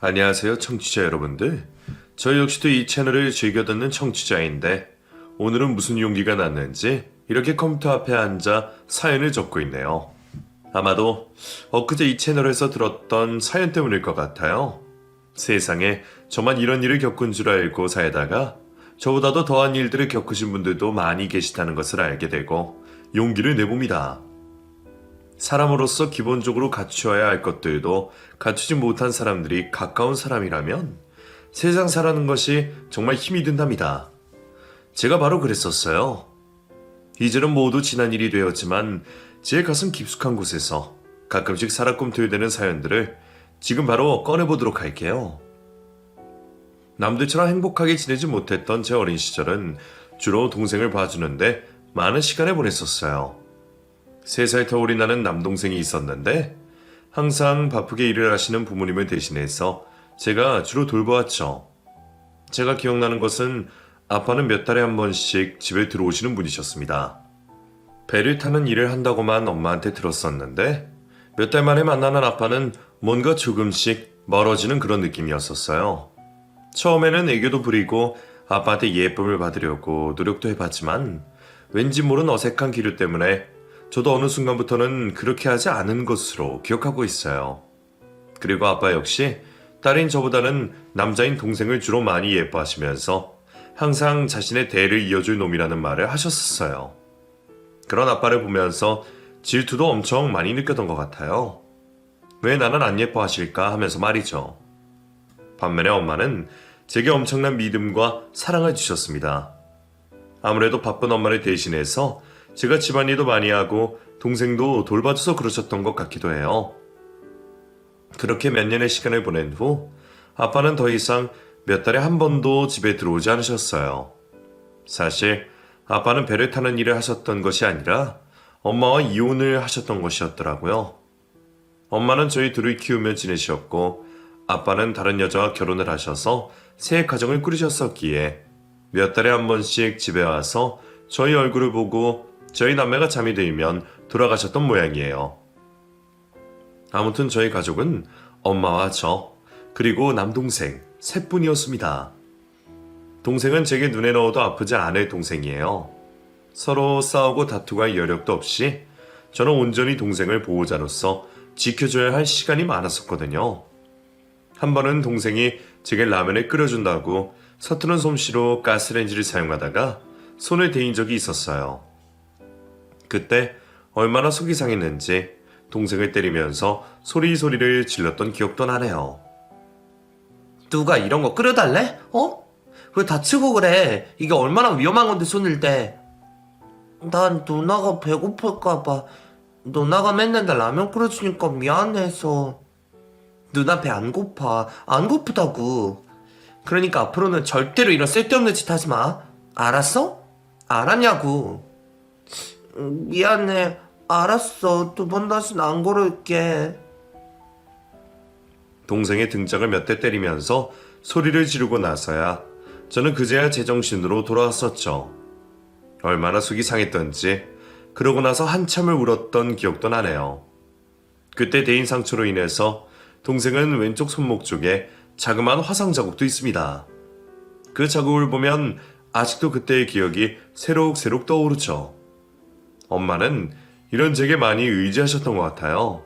안녕하세요, 청취자 여러분들. 저 역시도 이 채널을 즐겨 듣는 청취자인데 오늘은 무슨 용기가 났는지 이렇게 컴퓨터 앞에 앉아 사연을 적고 있네요. 아마도 엊그제 이 채널에서 들었던 사연 때문일 것 같아요. 세상에 저만 이런 일을 겪은 줄 알고 살다가 저보다도 더한 일들을 겪으신 분들도 많이 계시다는 것을 알게 되고 용기를 내봅니다. 사람으로서 기본적으로 갖추어야 할 것들도 갖추지 못한 사람들이 가까운 사람이라면 세상 사라는 것이 정말 힘이 든답니다. 제가 바로 그랬었어요. 이제는 모두 지난 일이 되었지만 제 가슴 깊숙한 곳에서 가끔씩 살아꿈틀대는 사연들을 지금 바로 꺼내보도록 할게요. 남들처럼 행복하게 지내지 못했던 제 어린 시절은 주로 동생을 봐주는데 많은 시간을 보냈었어요. 3살 터울이 나는 남동생이 있었는데 항상 바쁘게 일을 하시는 부모님을 대신해서 제가 주로 돌보았죠. 제가 기억나는 것은 아빠는 몇 달에 한 번씩 집에 들어오시는 분이셨습니다. 배를 타는 일을 한다고만 엄마한테 들었었는데 몇 달 만에 만나는 아빠는 뭔가 조금씩 멀어지는 그런 느낌이었었어요. 처음에는 애교도 부리고 아빠한테 예쁨을 받으려고 노력도 해봤지만 왠지 모른 어색한 기류 때문에 저도 어느 순간부터는 그렇게 하지 않은 것으로 기억하고 있어요. 그리고 아빠 역시 딸인 저보다는 남자인 동생을 주로 많이 예뻐하시면서 항상 자신의 대를 이어줄 놈이라는 말을 하셨었어요. 그런 아빠를 보면서 질투도 엄청 많이 느꼈던 것 같아요. 왜 나는 안 예뻐하실까 하면서 말이죠. 반면에 엄마는 제게 엄청난 믿음과 사랑을 주셨습니다. 아무래도 바쁜 엄마를 대신해서 제가 집안일도 많이 하고 동생도 돌봐줘서 그러셨던 것 같기도 해요. 그렇게 몇 년의 시간을 보낸 후 아빠는 더 이상 몇 달에 한 번도 집에 들어오지 않으셨어요. 사실 아빠는 배를 타는 일을 하셨던 것이 아니라 엄마와 이혼을 하셨던 것이었더라고요. 엄마는 저희 둘을 키우며 지내셨고 아빠는 다른 여자와 결혼을 하셔서 새 가정을 꾸리셨었기에 몇 달에 한 번씩 집에 와서 저희 얼굴을 보고 저희 남매가 잠이 들면 돌아가셨던 모양이에요. 아무튼 저희 가족은 엄마와 저 그리고 남동생 셋뿐이었습니다. 동생은 제게 눈에 넣어도 아프지 않을 동생이에요. 서로 싸우고 다투고 할 여력도 없이 저는 온전히 동생을 보호자로서 지켜줘야 할 시간이 많았었거든요. 한 번은 동생이 제게 라면을 끓여준다고 서투른 솜씨로 가스레인지를 사용하다가 손을 대인 적이 있었어요. 그때 얼마나 속이 상했는지 동생을 때리면서 소리소리를 질렀던 기억도 나네요. 누가 이런 거 끓여달래? 왜 다치고 그래? 이게 얼마나 위험한 건데 손을 대. 난 누나가 배고플까봐 누나가 맨날 나 라면 끓여주니까 미안해서. 누나 배 안 고파. 안 고프다고. 그러니까 앞으로는 절대로 이런 쓸데없는 짓 하지 마. 알았어? 알았냐고. 미안해. 알았어. 2번 다시는 안 그럴게. 동생의 등짝을 몇 대 때리면서 소리를 지르고 나서야 저는 그제야 제정신으로 돌아왔었죠. 얼마나 속이 상했던지 그러고 나서 한참을 울었던 기억도 나네요. 그때 대인 상처로 인해서 동생은 왼쪽 손목 쪽에 자그마한 화상 자국도 있습니다. 그 자국을 보면 아직도 그때의 기억이 새록새록 떠오르죠. 엄마는 이런 제게 많이 의지하셨던 것 같아요.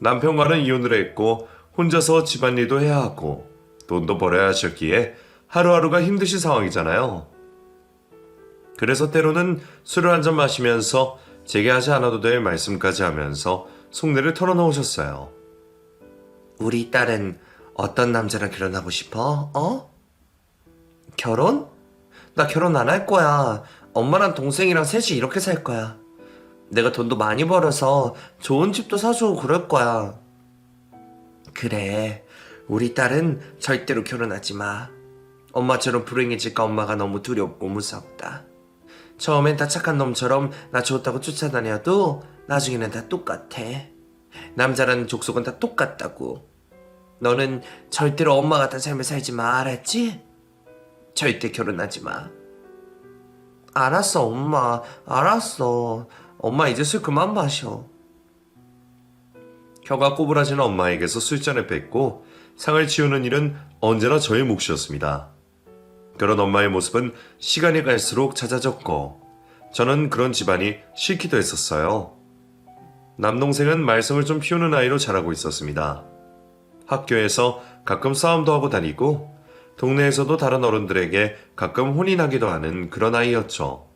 남편과는 이혼을 했고 혼자서 집안일도 해야 하고 돈도 벌어야 하셨기에 하루하루가 힘드신 상황이잖아요. 그래서 때로는 술을 한 잔 마시면서 제게 하지 않아도 될 말씀까지 하면서 속내를 털어놓으셨어요. 우리 딸은 어떤 남자랑 결혼하고 싶어? 결혼? 나 결혼 안 할 거야. 엄마랑 동생이랑 셋이 이렇게 살 거야. 내가 돈도 많이 벌어서 좋은 집도 사주고 그럴 거야. 그래. 우리 딸은 절대로 결혼하지 마. 엄마처럼 불행해질까 엄마가 너무 두렵고 무섭다. 처음엔 다 착한 놈처럼 나 좋다고 쫓아다녀도 나중에는 다 똑같아. 남자라는 족속은 다 똑같다고. 너는 절대로 엄마 같은 삶을 살지 마. 알았지? 절대 결혼하지 마. 알았어 엄마. 알았어. 엄마 이제 술 그만 마셔. 혀가 꼬부라지는 엄마에게서 술잔을 뺏고 상을 치우는 일은 언제나 저의 몫이었습니다. 그런 엄마의 모습은 시간이 갈수록 잦아졌고 저는 그런 집안이 싫기도 했었어요. 남동생은 말썽을 좀 피우는 아이로 자라고 있었습니다. 학교에서 가끔 싸움도 하고 다니고 동네에서도 다른 어른들에게 가끔 혼이 나기도 하는 그런 아이였죠.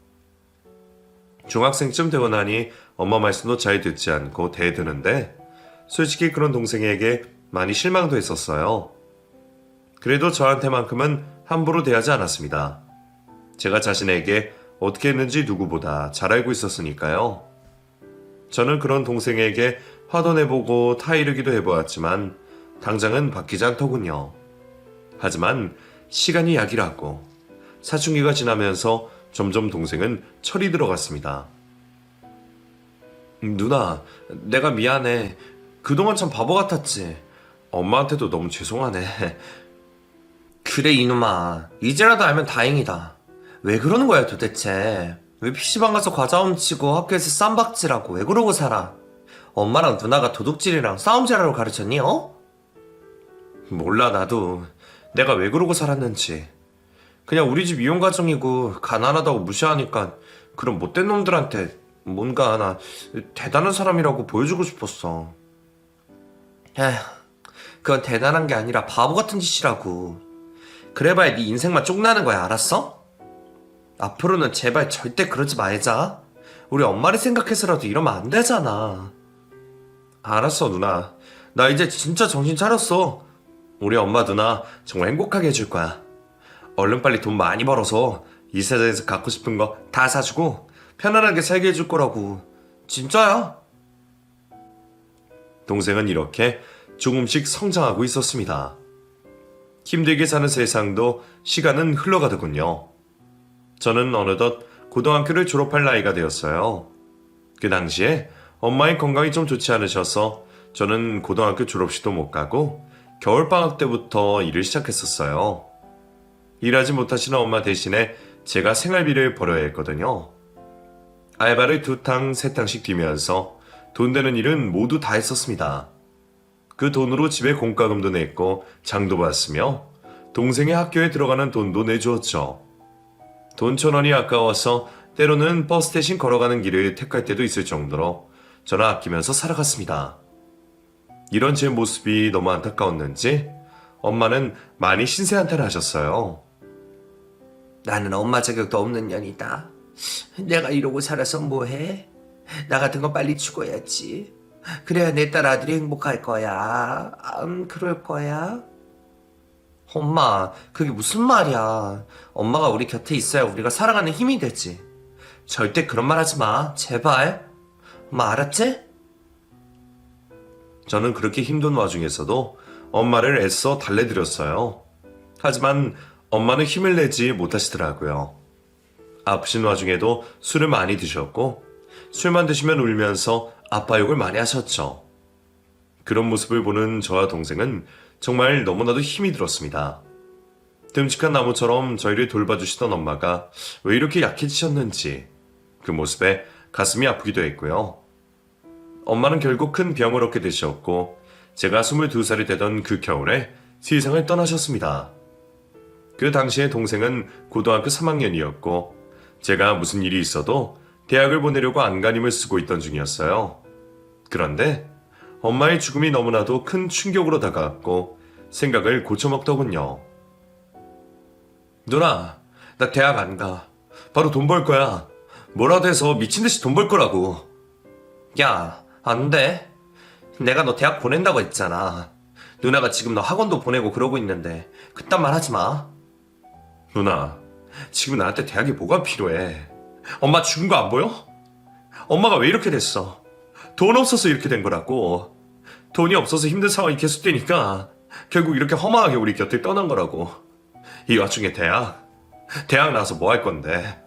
중학생쯤 되고 나니 엄마 말씀도 잘 듣지 않고 대드는데 솔직히 그런 동생에게 많이 실망도 했었어요. 그래도 저한테만큼은 함부로 대하지 않았습니다. 제가 자신에게 어떻게 했는지 누구보다 잘 알고 있었으니까요. 저는 그런 동생에게 화도 내보고 타이르기도 해보았지만 당장은 바뀌지 않더군요. 하지만 시간이 약이라고 사춘기가 지나면서 점점 동생은 철이 들어갔습니다. 누나, 내가 미안해. 그동안 참 바보 같았지. 엄마한테도 너무 죄송하네. 그래 이놈아, 이제라도 알면 다행이다. 왜 그러는 거야 도대체? 왜 PC방 가서 과자 훔치고 학교에서 쌈박질하고 왜 그러고 살아? 엄마랑 누나가 도둑질이랑 싸움질하러 가르쳤니 몰라 나도. 내가 왜 그러고 살았는지. 그냥 우리 집 이혼가정이고 가난하다고 무시하니까 그런 못된 놈들한테 뭔가 하나 대단한 사람이라고 보여주고 싶었어. 에휴, 그건 대단한 게 아니라 바보 같은 짓이라고. 그래봐야 네 인생만 쪽나는 거야, 알았어? 앞으로는 제발 절대 그러지 말자. 우리 엄마를 생각해서라도 이러면 안 되잖아. 알았어 누나. 나 이제 진짜 정신 차렸어. 우리 엄마 누나 정말 행복하게 해줄 거야. 얼른 빨리 돈 많이 벌어서 이 세상에서 갖고 싶은 거 다 사주고 편안하게 살게 해줄 거라고. 진짜야. 동생은 이렇게 조금씩 성장하고 있었습니다. 힘들게 사는 세상도 시간은 흘러가더군요. 저는 어느덧 고등학교를 졸업할 나이가 되었어요. 그 당시에 엄마의 건강이 좀 좋지 않으셔서 저는 고등학교 졸업식도 못 가고 겨울방학 때부터 일을 시작했었어요. 일하지 못하시는 엄마 대신에 제가 생활비를 벌어야 했거든요. 알바를 2탕, 3탕씩 뛰면서 돈 되는 일은 모두 다 했었습니다. 그 돈으로 집에 공과금도 냈고 장도 봤으며 동생의 학교에 들어가는 돈도 내주었죠. 돈 1,000원이 아까워서 때로는 버스 대신 걸어가는 길을 택할 때도 있을 정도로 저는 아끼면서 살아갔습니다. 이런 제 모습이 너무 안타까웠는지 엄마는 많이 신세한탄을 하셨어요. 나는 엄마 자격도 없는 년이다. 내가 이러고 살아서 뭐해? 나 같은 건 빨리 죽어야지. 그래야 내 딸 아들이 행복할 거야. 그럴 거야. 엄마, 그게 무슨 말이야. 엄마가 우리 곁에 있어야 우리가 살아가는 힘이 되지. 절대 그런 말 하지 마. 제발. 엄마 알았지? 저는 그렇게 힘든 와중에서도 엄마를 애써 달래드렸어요. 하지만 엄마는 힘을 내지 못하시더라고요. 아프신 와중에도 술을 많이 드셨고 술만 드시면 울면서 아빠 욕을 많이 하셨죠. 그런 모습을 보는 저와 동생은 정말 너무나도 힘이 들었습니다. 듬직한 나무처럼 저희를 돌봐주시던 엄마가 왜 이렇게 약해지셨는지 그 모습에 가슴이 아프기도 했고요. 엄마는 결국 큰 병을 얻게 되셨고 제가 22살이 되던 그 겨울에 세상을 떠나셨습니다. 그 당시에 동생은 고등학교 3학년이었고 제가 무슨 일이 있어도 대학을 보내려고 안간힘을 쓰고 있던 중이었어요. 그런데 엄마의 죽음이 너무나도 큰 충격으로 다가왔고 생각을 고쳐먹더군요. 누나, 나 대학 안 가. 바로 돈 벌 거야. 뭐라도 해서 미친듯이 돈 벌 거라고. 야, 안 돼. 내가 너 대학 보낸다고 했잖아. 누나가 지금 너 학원도 보내고 그러고 있는데 그딴 말 하지 마. 누나, 지금 나한테 대학이 뭐가 필요해. 엄마 죽은 거 안 보여? 엄마가 왜 이렇게 됐어? 돈 없어서 이렇게 된 거라고. 돈이 없어서 힘든 상황이 계속되니까 결국 이렇게 허망하게 우리 곁을 떠난 거라고. 이 와중에 대학 나와서 뭐 할 건데?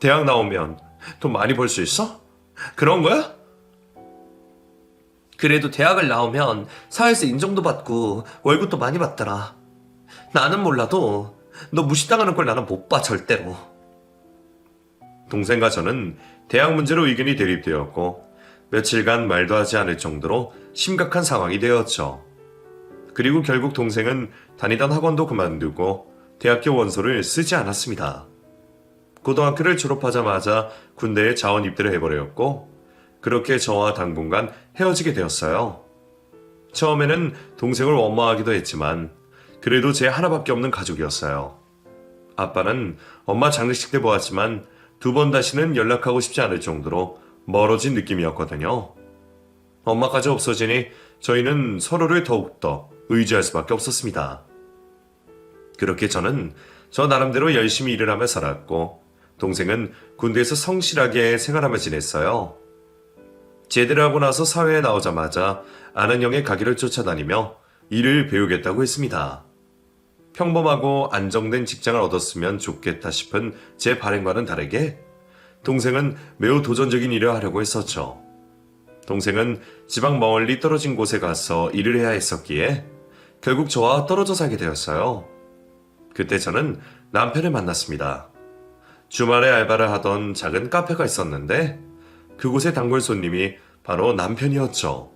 대학 나오면 돈 많이 벌 수 있어? 그런 거야? 그래도 대학을 나오면 사회에서 인정도 받고 월급도 많이 받더라. 나는 몰라도 너 무시당하는 걸 나는 못 봐, 절대로. 동생과 저는 대학 문제로 의견이 대립되었고 며칠간 말도 하지 않을 정도로 심각한 상황이 되었죠. 그리고 결국 동생은 다니던 학원도 그만두고 대학교 원서를 쓰지 않았습니다. 고등학교를 졸업하자마자 군대에 자원 입대를 해버렸고 그렇게 저와 당분간 헤어지게 되었어요. 처음에는 동생을 원망하기도 했지만 그래도 제 하나밖에 없는 가족이었어요. 아빠는 엄마 장례식 때 보았지만 2번 다시는 연락하고 싶지 않을 정도로 멀어진 느낌이었거든요. 엄마까지 없어지니 저희는 서로를 더욱더 의지할 수밖에 없었습니다. 그렇게 저는 저 나름대로 열심히 일을 하며 살았고 동생은 군대에서 성실하게 생활하며 지냈어요. 제대를 하고 나서 사회에 나오자마자 아는 형의 가게를 쫓아다니며 일을 배우겠다고 했습니다. 평범하고 안정된 직장을 얻었으면 좋겠다 싶은 제 바람과는 다르게 동생은 매우 도전적인 일을 하려고 했었죠. 동생은 지방 멀리 떨어진 곳에 가서 일을 해야 했었기에 결국 저와 떨어져 살게 되었어요. 그때 저는 남편을 만났습니다. 주말에 알바를 하던 작은 카페가 있었는데 그곳의 단골 손님이 바로 남편이었죠.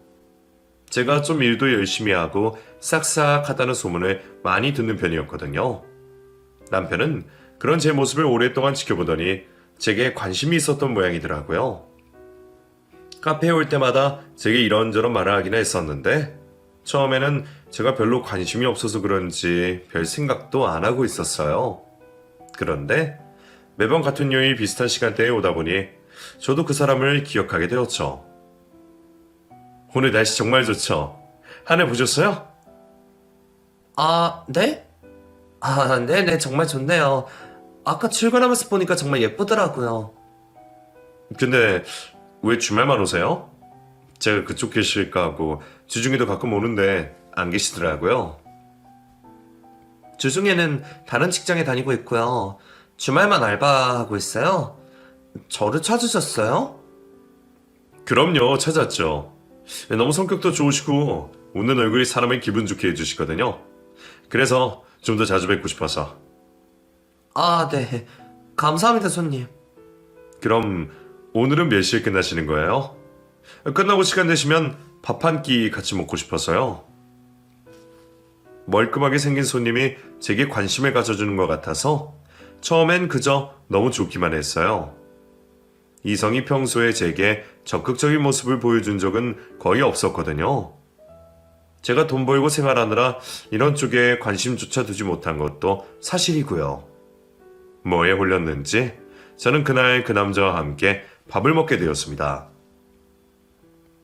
제가 좀 일도 열심히 하고 싹싹하다는 소문을 많이 듣는 편이었거든요. 남편은 그런 제 모습을 오랫동안 지켜보더니 제게 관심이 있었던 모양이더라고요. 카페에 올 때마다 제게 이런저런 말을 하긴 했었는데 처음에는 제가 별로 관심이 없어서 그런지 별 생각도 안 하고 있었어요. 그런데 매번 같은 요일 비슷한 시간대에 오다 보니 저도 그 사람을 기억하게 되었죠. 오늘 날씨 정말 좋죠? 하늘 보셨어요? 아, 네? 아, 네네, 정말 좋네요. 아까 출근하면서 보니까 정말 예쁘더라고요. 근데 왜 주말만 오세요? 제가 그쪽 계실까 하고 주중에도 가끔 오는데 안 계시더라고요. 주중에는 다른 직장에 다니고 있고요. 주말만 알바하고 있어요. 저를 찾으셨어요? 그럼요, 찾았죠. 너무 성격도 좋으시고 웃는 얼굴이 사람을 기분 좋게 해주시거든요. 그래서 좀 더 자주 뵙고 싶어서. 아, 네. 감사합니다, 손님. 그럼 오늘은 몇 시에 끝나시는 거예요? 끝나고 시간 되시면 밥 한 끼 같이 먹고 싶어서요. 멀끔하게 생긴 손님이 제게 관심을 가져주는 것 같아서 처음엔 그저 너무 좋기만 했어요. 이성이 평소에 제게 적극적인 모습을 보여준 적은 거의 없었거든요. 제가 돈 벌고 생활하느라 이런 쪽에 관심조차 두지 못한 것도 사실이고요. 뭐에 홀렸는지 저는 그날 그 남자와 함께 밥을 먹게 되었습니다.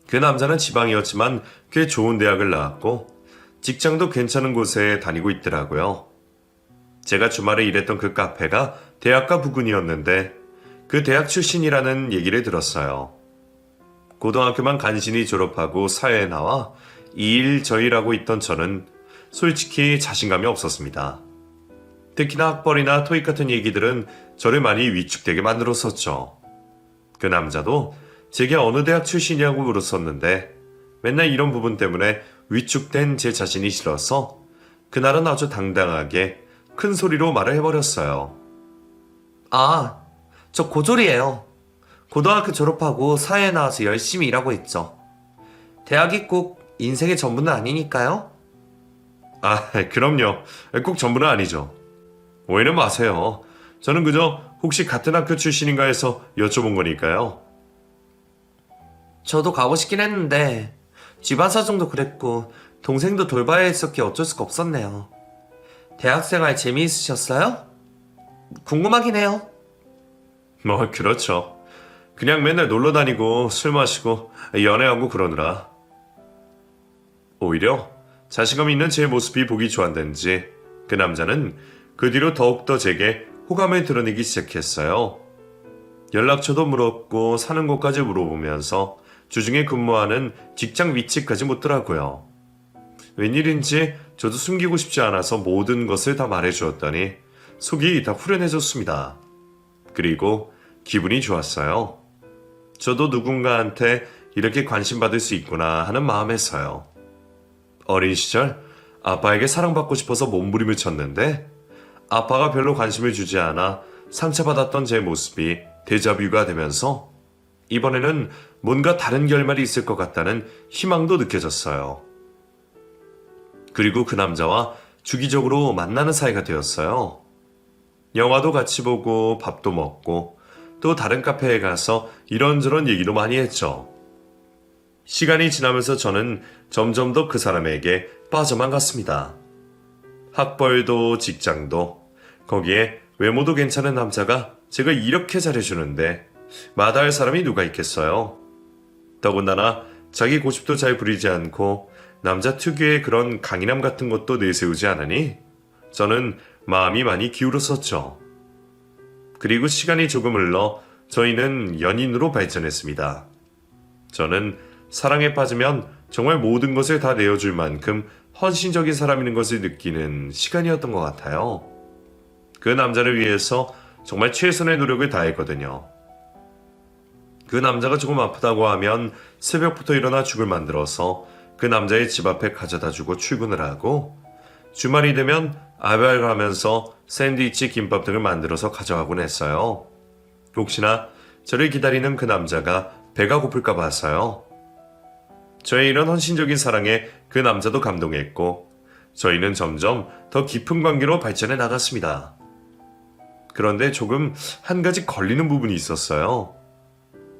그 남자는 지방이었지만 꽤 좋은 대학을 나왔고 직장도 괜찮은 곳에 다니고 있더라고요. 제가 주말에 일했던 그 카페가 대학가 부근이었는데 그 대학 출신이라는 얘기를 들었어요. 고등학교만 간신히 졸업하고 사회에 나와 이 일 저 일하고 있던 저는 솔직히 자신감이 없었습니다. 특히나 학벌이나 토익 같은 얘기들은 저를 많이 위축되게 만들었었죠. 그 남자도 제게 어느 대학 출신이라고 물었었는데 맨날 이런 부분 때문에 위축된 제 자신이 싫어서 그날은 아주 당당하게 큰 소리로 말을 해버렸어요. 아, 저 고졸이에요. 고등학교 졸업하고 사회에 나와서 열심히 일하고 있죠. 대학이 꼭 인생의 전부는 아니니까요. 아, 그럼요. 꼭 전부는 아니죠. 오해는 마세요. 저는 그저 혹시 같은 학교 출신인가 해서 여쭤본 거니까요. 저도 가고 싶긴 했는데 집안 사정도 그랬고 동생도 돌봐야 했었기에 어쩔 수가 없었네요. 대학생활 재미있으셨어요? 궁금하긴 해요. 뭐 그렇죠. 그냥 맨날 놀러 다니고 술 마시고 연애하고 그러느라. 오히려 자신감 있는 제 모습이 보기 좋았는지 그 남자는 그 뒤로 더욱더 제게 호감을 드러내기 시작했어요. 연락처도 물었고 사는 곳까지 물어보면서 주중에 근무하는 직장 위치까지 묻더라고요. 웬일인지 저도 숨기고 싶지 않아서 모든 것을 다 말해주었더니 속이 다 후련해졌습니다. 그리고 기분이 좋았어요. 저도 누군가한테 이렇게 관심받을 수 있구나 하는 마음에서요. 어린 시절 아빠에게 사랑받고 싶어서 몸부림을 쳤는데 아빠가 별로 관심을 주지 않아 상처받았던 제 모습이 데자뷰가 되면서 이번에는 뭔가 다른 결말이 있을 것 같다는 희망도 느껴졌어요. 그리고 그 남자와 주기적으로 만나는 사이가 되었어요. 영화도 같이 보고 밥도 먹고 또 다른 카페에 가서 이런저런 얘기도 많이 했죠. 시간이 지나면서 저는 점점 더 그 사람에게 빠져만 갔습니다. 학벌도 직장도 거기에 외모도 괜찮은 남자가 제가 이렇게 잘해주는데 마다할 사람이 누가 있겠어요. 더군다나 자기 고집도 잘 부리지 않고 남자 특유의 그런 강인함 같은 것도 내세우지 않으니 저는 마음이 많이 기울었었죠. 그리고 시간이 조금 흘러 저희는 연인으로 발전했습니다. 저는 사랑에 빠지면 정말 모든 것을 다 내어줄 만큼 헌신적인 사람인 것을 느끼는 시간이었던 것 같아요. 그 남자를 위해서 정말 최선의 노력을 다했거든요. 그 남자가 조금 아프다고 하면 새벽부터 일어나 죽을 만들어서 그 남자의 집 앞에 가져다 주고 출근을 하고 주말이 되면 알바를 하면서 샌드위치, 김밥 등을 만들어서 가져가곤 했어요. 혹시나 저를 기다리는 그 남자가 배가 고플까 봐서요. 저의 이런 헌신적인 사랑에 그 남자도 감동했고 저희는 점점 더 깊은 관계로 발전해 나갔습니다. 그런데 조금 한 가지 걸리는 부분이 있었어요.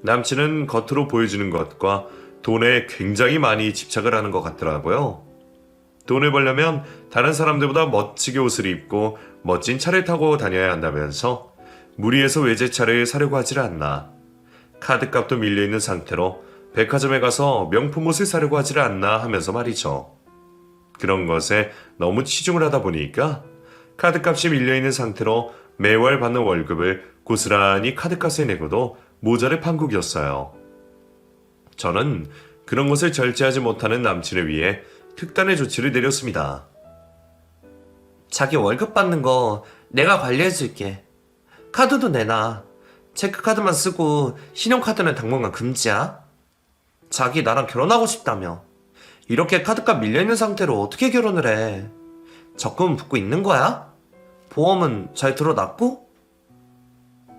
남친은 겉으로 보여주는 것과 돈에 굉장히 많이 집착을 하는 것 같더라고요. 돈을 벌려면 다른 사람들보다 멋지게 옷을 입고 멋진 차를 타고 다녀야 한다면서 무리해서 외제차를 사려고 하질 않나. 카드값도 밀려있는 상태로 백화점에 가서 명품 옷을 사려고 하질 않나 하면서 말이죠. 그런 것에 너무 치중을 하다 보니까 카드값이 밀려있는 상태로 매월 받는 월급을 고스란히 카드값에 내고도 모자를 판국이었어요. 저는 그런 것을 절제하지 못하는 남친을 위해 특단의 조치를 내렸습니다. 자기 월급 받는 거 내가 관리해줄게. 카드도 내놔. 체크카드만 쓰고 신용카드는 당분간 금지야. 자기 나랑 결혼하고 싶다며. 이렇게 카드값 밀려있는 상태로 어떻게 결혼을 해? 적금은 붙고 있는 거야? 보험은 잘 들어놨고?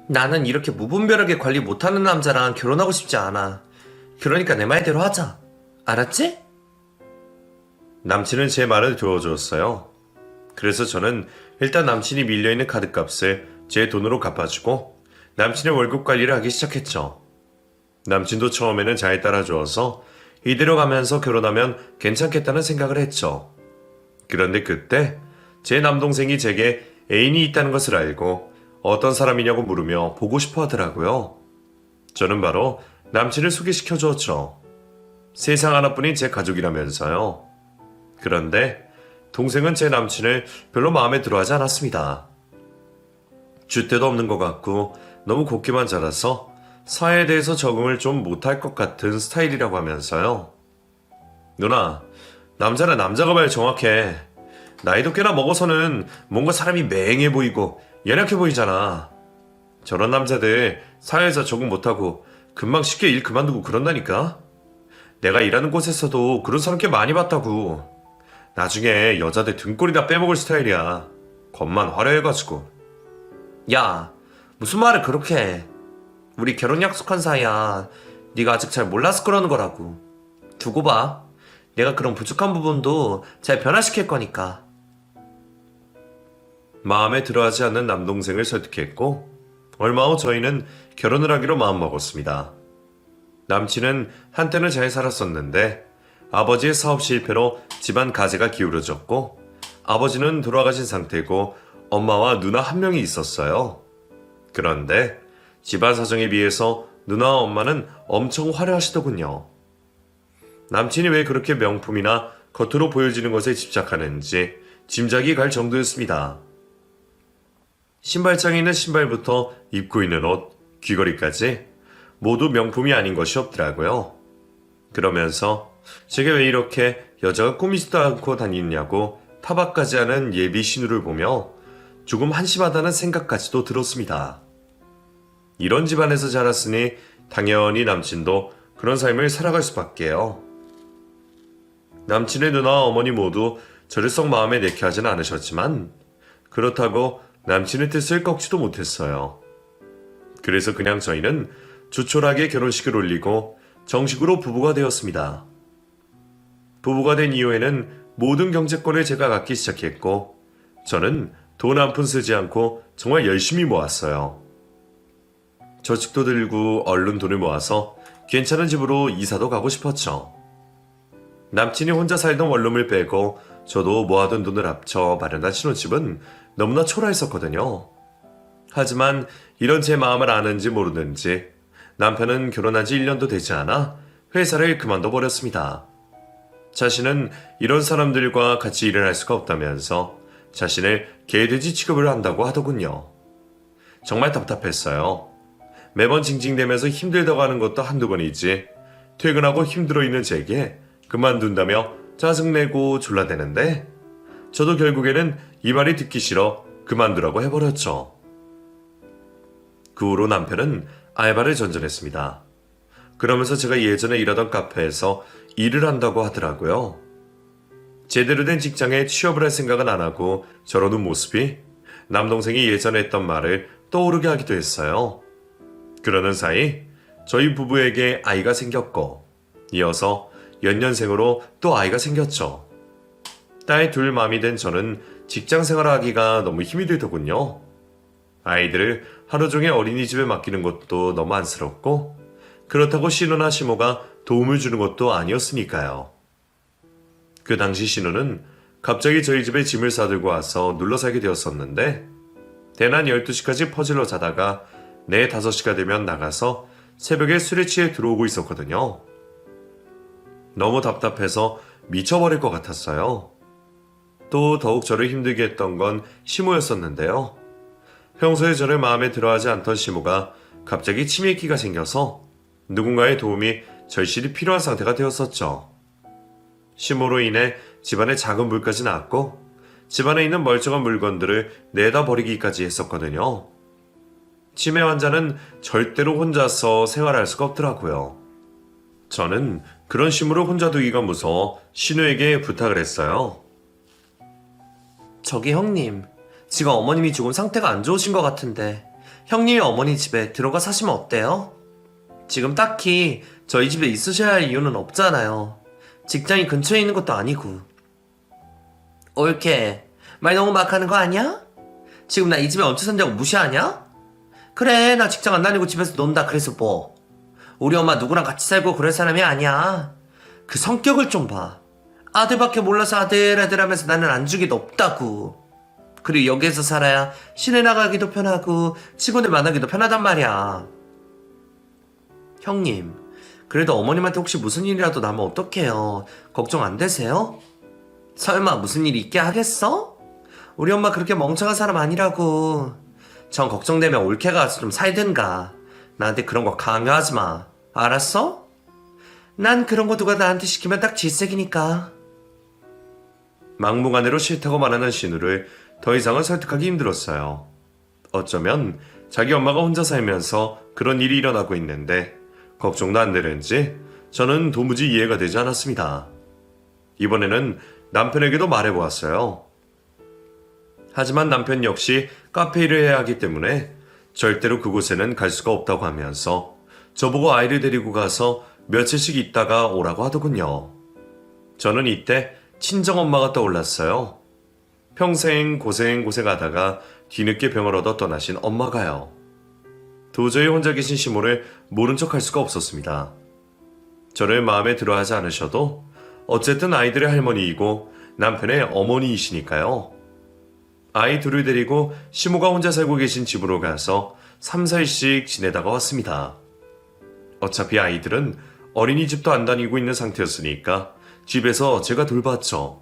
나는 이렇게 무분별하게 관리 못하는 남자랑 결혼하고 싶지 않아. 그러니까 내 말대로 하자. 알았지? 남친은 제 말을 들어줬어요. 그래서 저는 일단 남친이 밀려있는 카드값을 제 돈으로 갚아주고 남친의 월급 관리를 하기 시작했죠. 남친도 처음에는 잘 따라주어서 이대로 가면서 결혼하면 괜찮겠다는 생각을 했죠. 그런데 그때 제 남동생이 제게 애인이 있다는 것을 알고 어떤 사람이냐고 물으며 보고 싶어 하더라고요. 저는 바로 남친을 소개시켜 주었죠. 세상 하나뿐인 제 가족이라면서요. 그런데 동생은 제 남친을 별로 마음에 들어하지 않았습니다. 줏대도 없는 것 같고 너무 곱게만 자라서 사회에 대해서 적응을 좀 못할 것 같은 스타일이라고 하면서요. 누나, 남자는 남자가 말 정확해. 나이도 꽤나 먹어서는 뭔가 사람이 맹해 보이고 연약해 보이잖아. 저런 남자들 사회에서 적응 못하고 금방 쉽게 일 그만두고 그런다니까. 내가 일하는 곳에서도 그런 사람 꽤 많이 봤다고. 나중에 여자들 등골이 다 빼먹을 스타일이야. 겉만 화려해가지고. 야, 무슨 말을 그렇게 해. 우리 결혼 약속한 사이야. 네가 아직 잘 몰라서 그러는 거라고. 두고 봐. 내가 그런 부족한 부분도 잘 변화시킬 거니까. 마음에 들어하지 않는 남동생을 설득했고 얼마 후 저희는 결혼을 하기로 마음먹었습니다. 남친은 한때는 잘 살았었는데 아버지의 사업 실패로 집안 가재가 기울어졌고 아버지는 돌아가신 상태고 엄마와 누나 한 명이 있었어요. 그런데 집안 사정에 비해서 누나와 엄마는 엄청 화려하시더군요. 남친이 왜 그렇게 명품이나 겉으로 보여지는 것에 집착하는지 짐작이 갈 정도였습니다. 신발장에 있는 신발부터 입고 있는 옷, 귀걸이까지 모두 명품이 아닌 것이 없더라고요. 그러면서 제가 왜 이렇게 여자가 꾸미지도 않고 다니냐고 타박까지 하는 예비 신우를 보며 조금 한심하다는 생각까지도 들었습니다. 이런 집안에서 자랐으니 당연히 남친도 그런 삶을 살아갈 수밖에요. 남친의 누나와 어머니 모두 저를 썩 마음에 내게 하진 않으셨지만 그렇다고 남친의 뜻을 꺾지도 못했어요. 그래서 그냥 저희는 조촐하게 결혼식을 올리고 정식으로 부부가 되었습니다. 부부가 된 이후에는 모든 경제권을 제가 갖기 시작했고 저는 돈 한 푼 쓰지 않고 정말 열심히 모았어요. 저축도 들고 얼른 돈을 모아서 괜찮은 집으로 이사도 가고 싶었죠. 남친이 혼자 살던 원룸을 빼고 저도 모아둔 돈을 합쳐 마련한 신혼집은 너무나 초라했었거든요. 하지만 이런 제 마음을 아는지 모르는지 남편은 결혼한 지 1년도 되지 않아 회사를 그만둬 버렸습니다. 자신은 이런 사람들과 같이 일을 할 수가 없다면서 자신을 개돼지 취급을 한다고 하더군요. 정말 답답했어요. 매번 징징대면서 힘들다고 하는 것도 한두 번이지 퇴근하고 힘들어 있는 제게 그만둔다며 짜증내고 졸라대는데 저도 결국에는 이 말이 듣기 싫어 그만두라고 해버렸죠. 그 후로 남편은 알바를 전전했습니다. 그러면서 제가 예전에 일하던 카페에서 일을 한다고 하더라고요. 제대로 된 직장에 취업을 할 생각은 안 하고 저러는 모습이 남동생이 예전에 했던 말을 떠오르게 하기도 했어요. 그러는 사이 저희 부부에게 아이가 생겼고 이어서 연년생으로 또 아이가 생겼죠. 딸 둘 맘이 된 저는 직장 생활을 하기가 너무 힘이 들더군요. 아이들을 하루 종일 어린이집에 맡기는 것도 너무 안쓰럽고 그렇다고 신우나 시모가 도움을 주는 것도 아니었으니까요. 그 당시 신우는 갑자기 저희 집에 짐을 싸들고 와서 눌러 살게 되었었는데 대낮 12시까지 퍼질러 자다가 4, 5시가 되면 나가서 새벽에 술에 취해 들어오고 있었거든요. 너무 답답해서 미쳐버릴 것 같았어요. 또 더욱 저를 힘들게 했던 건 시모였었는데요. 평소에 저를 마음에 들어하지 않던 시모가 갑자기 치매기가 생겨서 누군가의 도움이 절실히 필요한 상태가 되었었죠. 시모로 인해 집안에 작은 불까지 났고 집안에 있는 멀쩡한 물건들을 내다 버리기까지 했었거든요. 치매 환자는 절대로 혼자서 생활할 수가 없더라고요. 저는 그런 시모를 혼자 두기가 무서워 신우에게 부탁을 했어요. 저기 형님, 지금 어머님이 조금 상태가 안 좋으신 것 같은데 형님이 어머니 집에 들어가 사시면 어때요? 지금 딱히 저희 집에 있으셔야 할 이유는 없잖아요. 직장이 근처에 있는 것도 아니고. 옳게 말 너무 막 하는 거 아니야? 지금 나 이 집에 얹혀 산다고 무시하냐? 그래, 나 직장 안 다니고 집에서 논다 그래서 뭐. 우리 엄마 누구랑 같이 살고 그럴 사람이 아니야. 그 성격을 좀 봐. 아들밖에 몰라서 아들 하면서 나는 안주기도 없다고. 그리고 여기에서 살아야 시내 나가기도 편하고 직원들 만나기도 편하단 말이야. 형님, 그래도 어머님한테 혹시 무슨 일이라도 나면 어떡해요? 걱정 안 되세요? 설마 무슨 일이 있게 하겠어? 우리 엄마 그렇게 멍청한 사람 아니라고. 전 걱정되면 올케 가서 좀 살든가. 나한테 그런 거 강요하지 마. 알았어? 난 그런 거 누가 나한테 시키면 딱 질색이니까. 막무가내로 싫다고 말하는 신우를 더 이상은 설득하기 힘들었어요. 어쩌면 자기 엄마가 혼자 살면서 그런 일이 일어나고 있는데 걱정도 안 되는지 저는 도무지 이해가 되지 않았습니다. 이번에는 남편에게도 말해보았어요. 하지만 남편 역시 카페 일을 해야 하기 때문에 절대로 그곳에는 갈 수가 없다고 하면서 저보고 아이를 데리고 가서 며칠씩 있다가 오라고 하더군요. 저는 이때 친정엄마가 떠올랐어요. 평생 고생하다가 뒤늦게 병을 얻어 떠나신 엄마가요. 도저히 혼자 계신 시모를 모른 척 할 수가 없었습니다. 저를 마음에 들어하지 않으셔도 어쨌든 아이들의 할머니이고 남편의 어머니이시니까요. 아이 둘을 데리고 시모가 혼자 살고 계신 집으로 가서 3, 4일씩 지내다가 왔습니다. 어차피 아이들은 어린이집도 안 다니고 있는 상태였으니까 집에서 제가 돌봤죠.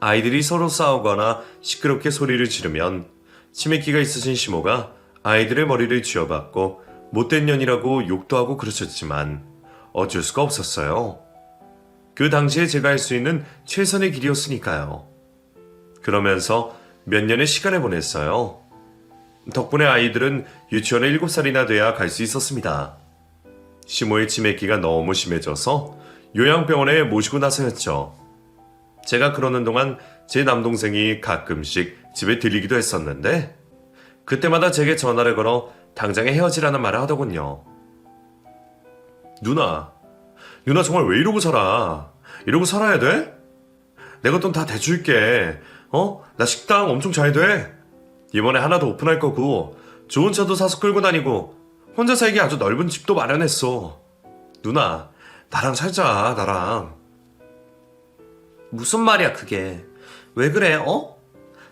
아이들이 서로 싸우거나 시끄럽게 소리를 지르면 치매기가 있으신 시모가 아이들의 머리를 쥐어박고 못된 년이라고 욕도 하고 그러셨지만 어쩔 수가 없었어요. 그 당시에 제가 할 수 있는 최선의 길이었으니까요. 그러면서 몇 년의 시간을 보냈어요. 덕분에 아이들은 유치원에 7살이나 돼야 갈 수 있었습니다. 시모의 치매기가 너무 심해져서 요양병원에 모시고 나서였죠. 제가 그러는 동안 제 남동생이 가끔씩 집에 들리기도 했었는데 그때마다 제게 전화를 걸어 당장에 헤어지라는 말을 하더군요. 누나 정말 왜 이러고 살아? 이러고 살아야 돼? 내가 돈 다 대줄게. 나 식당 엄청 잘 돼. 이번에 하나 더 오픈할 거고 좋은 차도 사서 끌고 다니고 혼자 살기 아주 넓은 집도 마련했어. 누나, 나랑 살자, 나랑. 무슨 말이야 그게. 왜 그래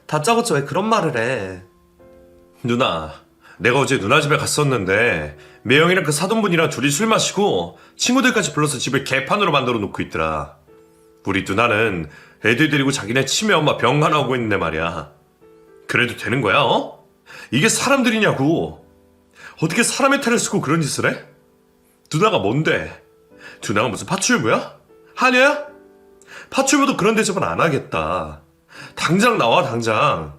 다짜고짜 왜 그런 말을 해. 누나, 내가 어제 누나 집에 갔었는데 매형이랑 그 사돈분이랑 둘이 술 마시고 친구들까지 불러서 집을 개판으로 만들어 놓고 있더라. 우리 누나는 애들 데리고 자기네 치매 엄마 병간 하고 있는데 말이야. 그래도 되는 거야, 이게 사람들이냐고. 어떻게 사람의 탈을 쓰고 그런 짓을 해? 누나가 뭔데? 누나가 무슨 파출부야? 하냐? 파출부도 그런 대접은 안 하겠다. 당장 나와, 당장.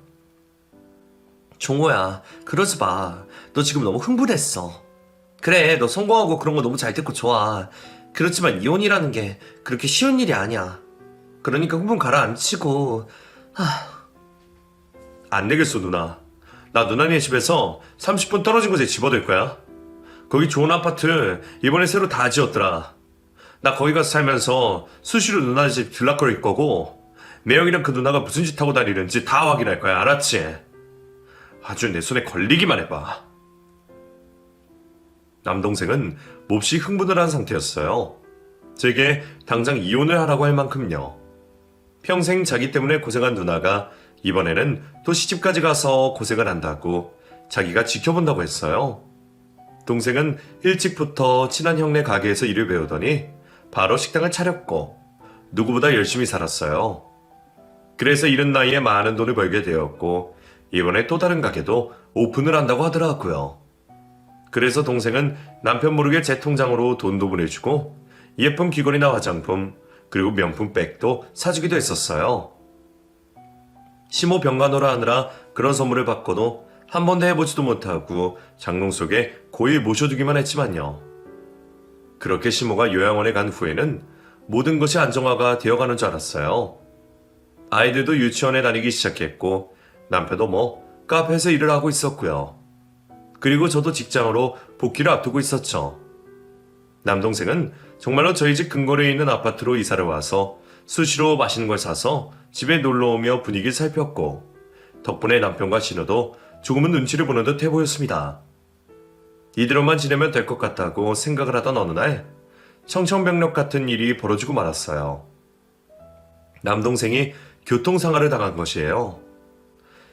종호야, 그러지 마. 너 지금 너무 흥분했어. 그래, 너 성공하고 그런 거 너무 잘 됐고 좋아. 그렇지만 이혼이라는 게 그렇게 쉬운 일이 아니야. 그러니까 흥분 가라앉히고. 안 되겠어, 누나. 나 누나네 집에서 30분 떨어진 곳에 집어들 거야. 거기 좋은 아파트 이번에 새로 다 지었더라. 나 거기 가서 살면서 수시로 누나 집 들락거릴 거고 매형이랑 그 누나가 무슨 짓 하고 다니는지 다 확인할 거야. 알았지? 아주 내 손에 걸리기만 해봐. 남동생은 몹시 흥분을 한 상태였어요. 제게 당장 이혼을 하라고 할 만큼요. 평생 자기 때문에 고생한 누나가 이번에는 또 시집까지 가서 고생을 한다고 자기가 지켜본다고 했어요. 동생은 일찍부터 친한 형네 가게에서 일을 배우더니 바로 식당을 차렸고 누구보다 열심히 살았어요. 그래서 이른 나이에 많은 돈을 벌게 되었고 이번에 또 다른 가게도 오픈을 한다고 하더라고요. 그래서 동생은 남편 모르게 제 통장으로 돈도 보내주고 예쁜 귀걸이나 화장품 그리고 명품 백도 사주기도 했었어요. 시모 병간호라 하느라 그런 선물을 받고도 한 번도 해보지도 못하고 장롱 속에 고이 모셔두기만 했지만요. 그렇게 시모가 요양원에 간 후에는 모든 것이 안정화가 되어가는 줄 알았어요. 아이들도 유치원에 다니기 시작했고 남편도 카페에서 일을 하고 있었고요. 그리고 저도 직장으로 복귀를 앞두고 있었죠. 남동생은 정말로 저희 집 근거리에 있는 아파트로 이사를 와서 수시로 맛있는 걸 사서 집에 놀러오며 분위기를 살폈고 덕분에 남편과 신우도 조금은 눈치를 보는 듯 해보였습니다. 이대로만 지내면 될 것 같다고 생각을 하던 어느 날 청천벽력 같은 일이 벌어지고 말았어요. 남동생이 교통상해를 당한 것이에요.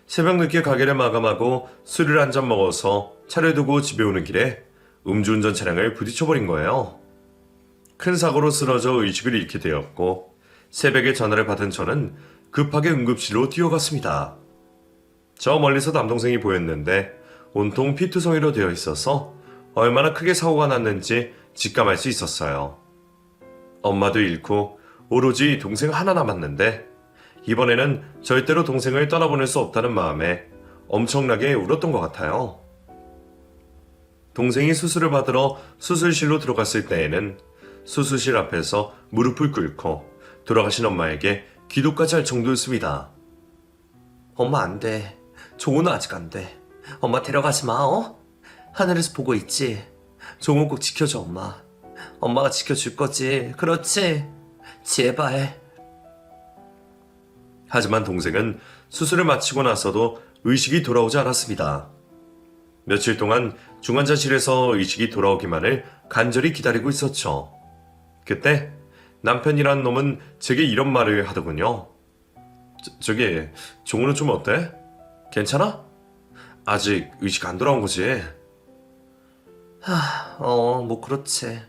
새벽 늦게 가게를 마감하고 술을 한 잔 먹어서 차를 두고 집에 오는 길에 음주운전 차량을 부딪혀버린 거예요. 큰 사고로 쓰러져 의식을 잃게 되었고 새벽에 전화를 받은 저는 급하게 응급실로 뛰어갔습니다. 저 멀리서 남동생이 보였는데 온통 피투성이로 되어 있어서 얼마나 크게 사고가 났는지 직감할 수 있었어요. 엄마도 잃고 오로지 동생 하나 남았는데 이번에는 절대로 동생을 떠나보낼 수 없다는 마음에 엄청나게 울었던 것 같아요. 동생이 수술을 받으러 수술실로 들어갔을 때에는 수술실 앞에서 무릎을 꿇고 돌아가신 엄마에게 기도까지 할 정도였습니다. 엄마 안 돼. 종호는 아직 안 돼. 엄마 데려가지 마, 하늘에서 보고 있지? 종호 꼭 지켜줘, 엄마. 엄마가 지켜줄 거지. 그렇지? 제발. 하지만 동생은 수술을 마치고 나서도 의식이 돌아오지 않았습니다. 며칠 동안 중환자실에서 의식이 돌아오기만을 간절히 기다리고 있었죠. 그때 남편이란 놈은 제게 이런 말을 하더군요. 저기 종우는 좀 어때? 괜찮아? 아직 의식 안 돌아온 거지? 뭐 그렇지.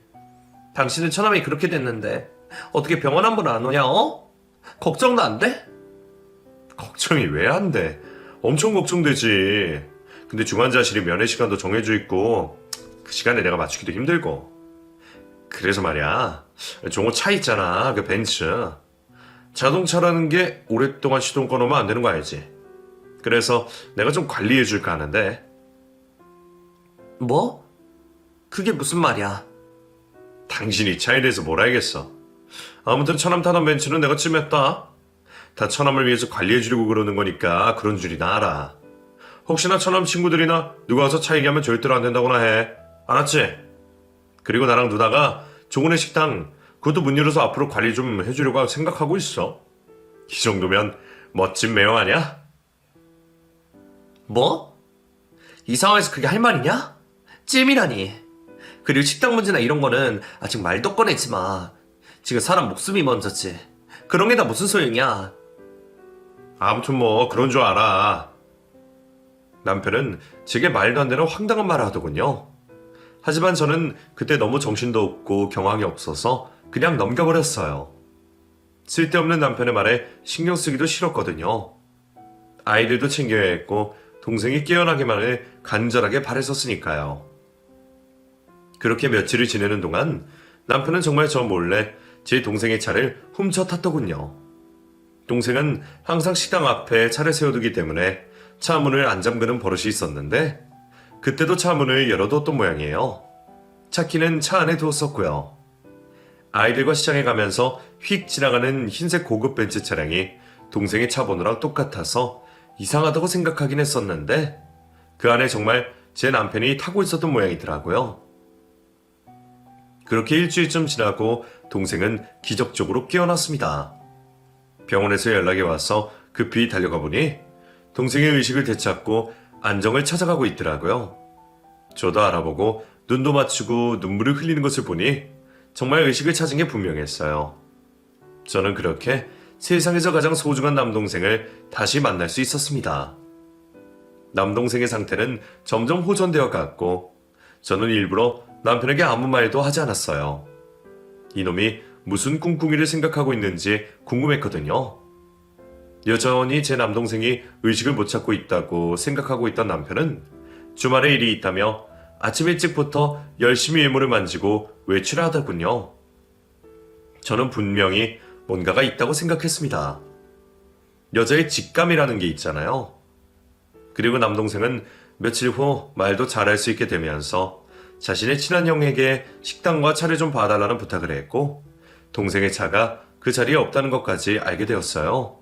당신은 처남이 그렇게 됐는데 어떻게 병원 한 번 안 오냐, 걱정도 안 돼? 걱정이 왜 안 돼? 엄청 걱정되지. 근데 중환자실이 면회 시간도 정해져 있고 그 시간에 내가 맞추기도 힘들고. 그래서 말이야, 종호 차 있잖아, 그 벤츠. 자동차라는 게 오랫동안 시동 꺼놓으면 안 되는 거 알지? 그래서 내가 좀 관리해줄까 하는데. 뭐? 그게 무슨 말이야? 당신이 차에 대해서 뭘 알겠어. 아무튼 처남 타던 벤츠는 내가 찜했다. 다 처남을 위해서 관리해주려고 그러는 거니까 그런 줄이나 알아. 혹시나 처남 친구들이나 누가 와서 차 얘기하면 절대로 안 된다고나 해. 알았지? 그리고 나랑 누나가 종훈의 식당 그것도 문 열어서 앞으로 관리 좀 해주려고 생각하고 있어. 이 정도면 멋진 매형 아니야? 뭐? 이 상황에서 그게 할 말이냐? 찜이라니. 그리고 식당 문제나 이런 거는 아직 말도 꺼내지 마. 지금 사람 목숨이 먼저지. 그런 게 다 무슨 소용이야. 아무튼 뭐 그런 줄 알아. 남편은 제게 말도 안 되는 황당한 말을 하더군요. 하지만 저는 그때 너무 정신도 없고 경황이 없어서 그냥 넘겨버렸어요. 쓸데없는 남편의 말에 신경 쓰기도 싫었거든요. 아이들도 챙겨야 했고 동생이 깨어나기만을 간절하게 바랬었으니까요. 그렇게 며칠을 지내는 동안 남편은 정말 저 몰래 제 동생의 차를 훔쳐 탔더군요. 동생은 항상 식당 앞에 차를 세워두기 때문에 차 문을 안 잠그는 버릇이 있었는데 그때도 차 문을 열어뒀던 모양이에요. 차 키는 차 안에 두었었고요. 아이들과 시장에 가면서 휙 지나가는 흰색 고급 벤츠 차량이 동생의 차 번호랑 똑같아서 이상하다고 생각하긴 했었는데 그 안에 정말 제 남편이 타고 있었던 모양이더라고요. 그렇게 일주일쯤 지나고 동생은 기적적으로 깨어났습니다. 병원에서 연락이 와서 급히 달려가 보니 동생의 의식을 되찾고 안정을 찾아가고 있더라고요. 저도 알아보고 눈도 맞추고 눈물을 흘리는 것을 보니 정말 의식을 찾은 게 분명했어요. 저는 그렇게 세상에서 가장 소중한 남동생을 다시 만날 수 있었습니다. 남동생의 상태는 점점 호전되어 갔고 저는 일부러 남편에게 아무 말도 하지 않았어요. 이놈이 무슨 꿍꿍이를 생각하고 있는지 궁금했거든요. 여전히 제 남동생이 의식을 못 찾고 있다고 생각하고 있던 남편은 주말에 일이 있다며 아침 일찍부터 열심히 일몰을 만지고 외출을 하더군요. 저는 분명히 뭔가가 있다고 생각했습니다. 여자의 직감이라는 게 있잖아요. 그리고 남동생은 며칠 후 말도 잘할 수 있게 되면서 자신의 친한 형에게 식당과 차를 좀 봐달라는 부탁을 했고 동생의 차가 그 자리에 없다는 것까지 알게 되었어요.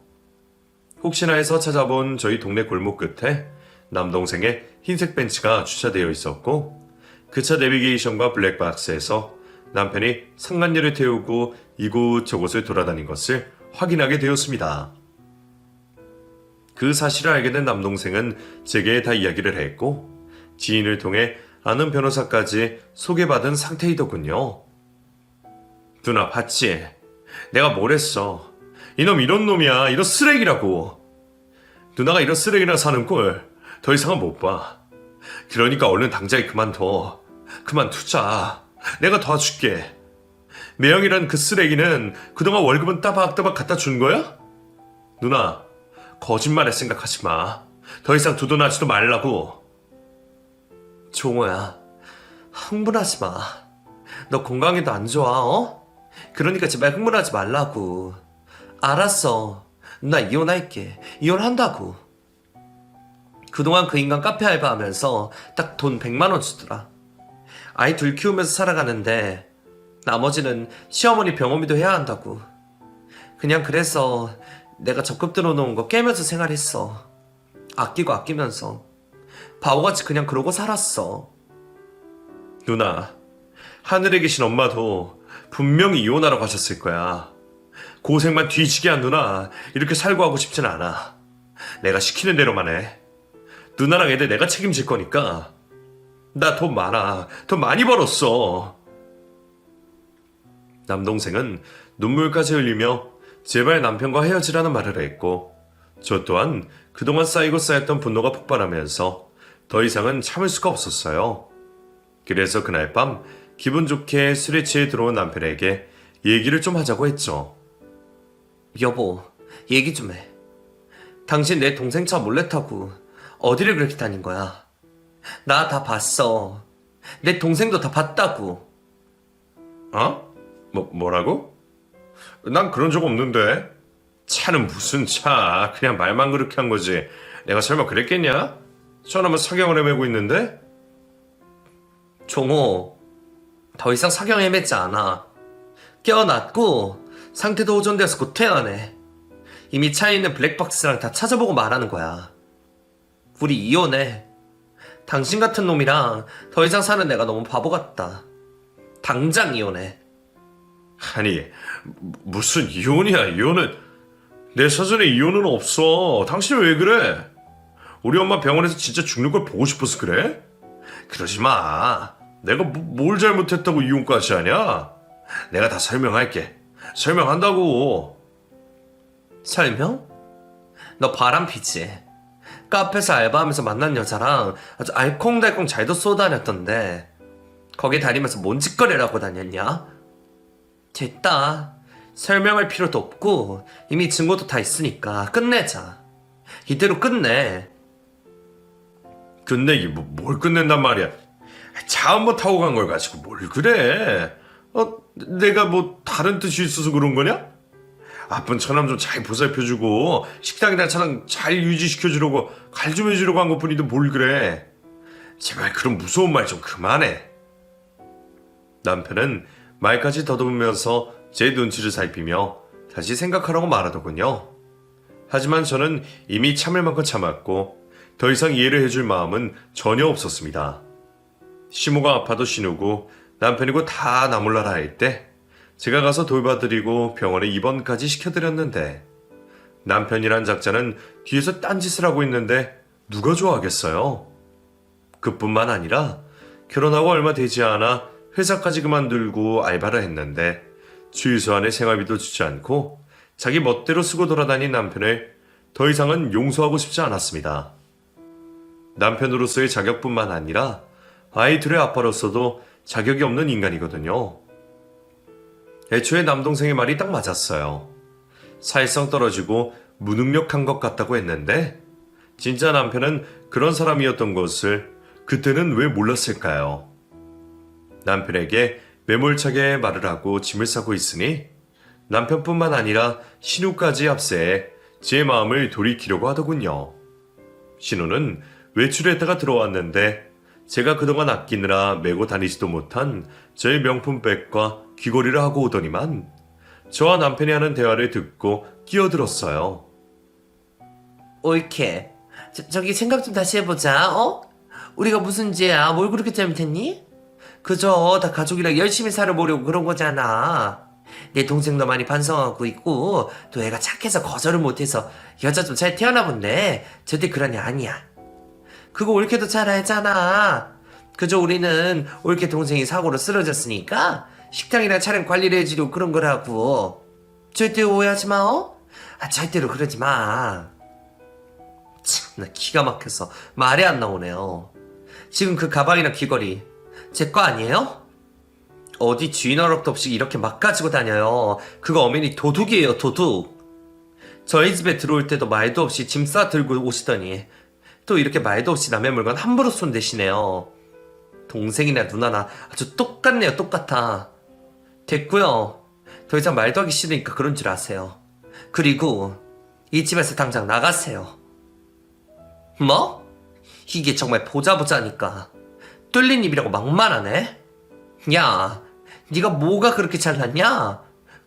혹시나 해서 찾아본 저희 동네 골목 끝에 남동생의 흰색 벤츠가 주차되어 있었고 그 차 내비게이션과 블랙박스에서 남편이 상간녀를 태우고 이곳저곳을 돌아다닌 것을 확인하게 되었습니다. 그 사실을 알게 된 남동생은 제게 다 이야기를 했고 지인을 통해 아는 변호사까지 소개받은 상태이더군요. 누나 봤지? 내가 뭘 했어? 이놈 이런 놈이야. 이런 쓰레기라고. 누나가 이런 쓰레기나 사는 꼴 더 이상은 못 봐. 그러니까 얼른 당장에 그만둬. 그만두자. 내가 도와줄게. 매형이란 그 쓰레기는 그동안 월급은 따박따박 갖다 준 거야? 누나, 거짓말에 생각하지 마. 더 이상 두둔하지도 말라고. 종호야, 흥분하지 마. 너 건강에도 안 좋아, 어? 그러니까 제발 흥분하지 말라고. 알았어. 나 이혼할게. 이혼한다고. 그동안 그 인간 카페 알바하면서 딱 돈 100만 원 주더라. 아이 둘 키우면서 살아가는데 나머지는 시어머니 병원비도 해야 한다고. 그냥 그래서 내가 적금 들어놓은 거 깨면서 생활했어. 아끼고 아끼면서. 바보같이 그냥 그러고 살았어. 누나, 하늘에 계신 엄마도 분명히 이혼하라고 하셨을 거야. 고생만 뒤지게 한 누나 이렇게 살고 하고 싶진 않아. 내가 시키는 대로만 해. 누나랑 애들 내가 책임질 거니까. 나 돈 많아. 돈 많이 벌었어. 남동생은 눈물까지 흘리며 제발 남편과 헤어지라는 말을 했고 저 또한 그동안 쌓이고 쌓였던 분노가 폭발하면서 더 이상은 참을 수가 없었어요. 그래서 그날 밤 기분 좋게 술에 취해 들어온 남편에게 얘기를 좀 하자고 했죠. 여보, 얘기 좀 해. 당신 내 동생 차 몰래 타고 어디를 그렇게 다닌 거야? 나 다 봤어. 내 동생도 다 봤다고. 어? 뭐라고? 난 그런 적 없는데. 차는 무슨 차. 그냥 말만 그렇게 한 거지. 내가 설마 그랬겠냐? 저놈은 사경을 헤매고 있는데? 종호, 더 이상 사경 헤매지 않아. 깨어났고 상태도 호전돼서 곧 퇴원해. 이미 차에 있는 블랙박스랑 다 찾아보고 말하는 거야. 우리 이혼해. 당신 같은 놈이랑 더 이상 사는 내가 너무 바보 같다. 당장 이혼해. 아니 무슨 이혼이야. 이혼은 내 사전에 이혼은 없어. 당신은 왜 그래? 우리 엄마 병원에서 진짜 죽는 걸 보고 싶어서 그래? 그러지 마. 내가 뭘 잘못했다고 이혼까지 하냐? 내가 다 설명할게. 설명한다고. 설명? 너 바람피지? 카페에서 알바하면서 만난 여자랑 아주 알콩달콩 잘도 쏘다녔던데 거기 다니면서 뭔 짓거리라고 다녔냐? 됐다. 설명할 필요도 없고 이미 증거도 다 있으니까 끝내자. 이대로 끝내. 끝내기 뭘 끝낸단 말이야. 차 한 번 타고 간 걸 가지고 뭘 그래. 내가 뭐 다른 뜻이 있어서 그런 거냐? 아픈 처남 좀 잘 보살펴주고 식당이나 차량 잘 유지시켜주려고 갈 좀 해주려고 한 것뿐인데 뭘 그래. 제발 그런 무서운 말 좀 그만해. 남편은 말까지 더듬으면서 제 눈치를 살피며 다시 생각하라고 말하더군요. 하지만 저는 이미 참을 만큼 참았고 더 이상 이해를 해줄 마음은 전혀 없었습니다. 시모가 아파도 쉬누고 남편이고 다 나몰라라 할 때 제가 가서 돌봐드리고 병원에 입원까지 시켜드렸는데 남편이란 작자는 뒤에서 딴짓을 하고 있는데 누가 좋아하겠어요? 그뿐만 아니라 결혼하고 얼마 되지 않아 회사까지 그만두고 알바를 했는데 최소한의 생활비도 주지 않고 자기 멋대로 쓰고 돌아다닌 남편을 더 이상은 용서하고 싶지 않았습니다. 남편으로서의 자격뿐만 아니라 아이 둘의 아빠로서도 자격이 없는 인간이거든요. 애초에 남동생의 말이 딱 맞았어요. 사회성 떨어지고 무능력한 것 같다고 했는데 진짜 남편은 그런 사람이었던 것을 그때는 왜 몰랐을까요? 남편에게 매몰차게 말을 하고 짐을 싸고 있으니 남편뿐만 아니라 신우까지 합세해 제 마음을 돌이키려고 하더군요. 신우는 외출했다가 들어왔는데 제가 그동안 아끼느라 메고 다니지도 못한 저의 명품백과 귀걸이를 하고 오더니만 저와 남편이 하는 대화를 듣고 끼어들었어요. 옳게. 저기 생각 좀 다시 해보자. 우리가 무슨 죄야? 뭘 그렇게 잘못했니? 그저 다 가족이랑 열심히 살아보려고 그런 거잖아. 내 동생도 많이 반성하고 있고 또 애가 착해서 거절을 못해서 여자 좀 잘 태어나 본데 절대 그런 애 아니야. 그거 옳게도 잘 알잖아. 그저 우리는 옳게 동생이 사고로 쓰러졌으니까 식당이나 차량 관리를 해주려고 그런 거라고. 절대 오해하지 마. 절대로 그러지 마. 참, 나 기가 막혀서 말이 안 나오네요. 지금 그 가방이나 귀걸이 제 거 아니에요? 어디 주인 허락도 없이 이렇게 막 가지고 다녀요. 그거 엄연히 도둑이에요, 도둑. 저희 집에 들어올 때도 말도 없이 짐 싸 들고 오시더니 또 이렇게 말도 없이 남의 물건 함부로 손대시네요. 동생이나 누나나 아주 똑같네요, 똑같아. 됐고요. 더 이상 말도 하기 싫으니까 그런 줄 아세요. 그리고 이 집에서 당장 나가세요. 뭐? 이게 정말 보자보자니까 뚫린 입이라고 막말하네. 야, 네가 뭐가 그렇게 잘났냐?